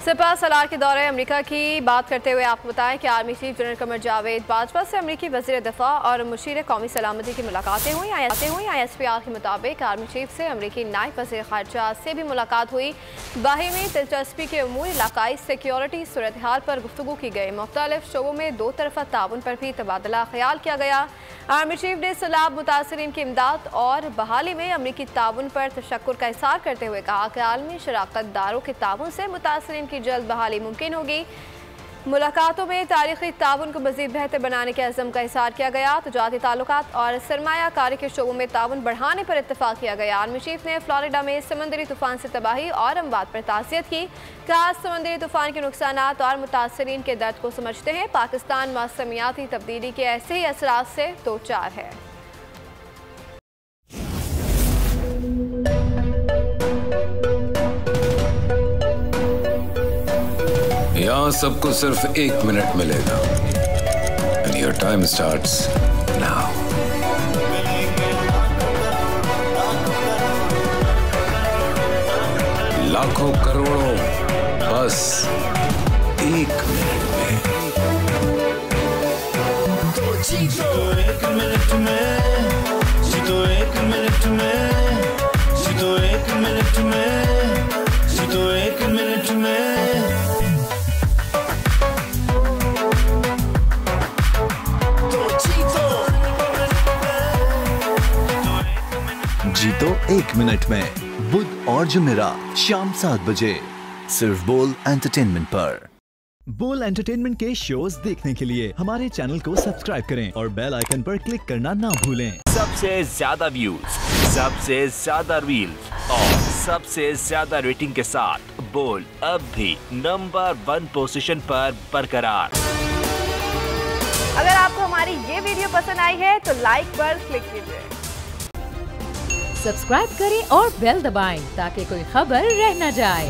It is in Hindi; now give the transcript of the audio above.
सिपा सलार के दौरे अमेरिका की बात करते हुए आपको बताएं कि army chief general Qamar Javed Bajwa से अमेरिकी वज़ीर दिफा और मुशीर कौमी सलामती की मुलाकातें हुई। ISPR के मुताबिक आर्मी चीफ से अमेरिकी नायब वज़ीर ख़ारजा से भी मुलाकात हुई। बाहिमी दिलचस्पी के उमूर इलाकाई सिक्योरिटी सूरत हाल पर गुफ्तगू की गई। मुख्तलिफ शोबों में दो तरफ़ा ताउन पर भी तबादला ख्याल किया गया। आर्मी चीफ ने सैलाब मुतासरीन की इमदाद और बहाली में अमेरिकी ताउन पर तशक्कुर का इज़हार करते हुए कहा कि आलमी शराकत दारों के ताउन से मुतासरीन की जल्द बहाली मुमकिन होगी। मुलाकातों में तारीखी ताउन को मज़ीद बेहतर बनाने के अज़म का इज़हार किया गया। तजारती ताल्लुकात और सरमायाकारी के शोबों में ताउन बढ़ाने पर इत्तफाक किया गया। आर्मी चीफ ने फ्लोरिडा में समंदरी तूफ़ान से तबाही और अमवात पर ताज़ियत की। कहा समंदरी तूफ़ान के नुकसानात और मुतासरीन के दर्द को समझते हैं। पाकिस्तान मौसमियाती तब्दीली के ऐसे ही असरात से दो चार है। यहाँ सबको सिर्फ 1 मिनट मिलेगा। And your time starts now. लाखों करोड़ों बस 1 मिनट में। जीतो 1 मिनट में, जीतो 1 मिनट में, जीतो 1 मिनट में, जीतो 1 मिनट में। जीतो 1 मिनट में बुध और जुमेरात शाम 7 बजे सिर्फ बोल एंटरटेनमेंट पर। बोल एंटरटेनमेंट के शोज देखने के लिए हमारे चैनल को सब्सक्राइब करें और बेल आइकन पर क्लिक करना ना भूलें। सबसे ज्यादा व्यूज, सबसे ज्यादा रील्स और सबसे ज्यादा रेटिंग के साथ बोल अब भी नंबर 1 पोजीशन पर बरकरार। अगर आपको हमारी ये वीडियो पसंद आई है तो लाइक पर क्लिक कीजिए, सब्सक्राइब करें और बेल दबाएं ताकि कोई खबर रह न जाए।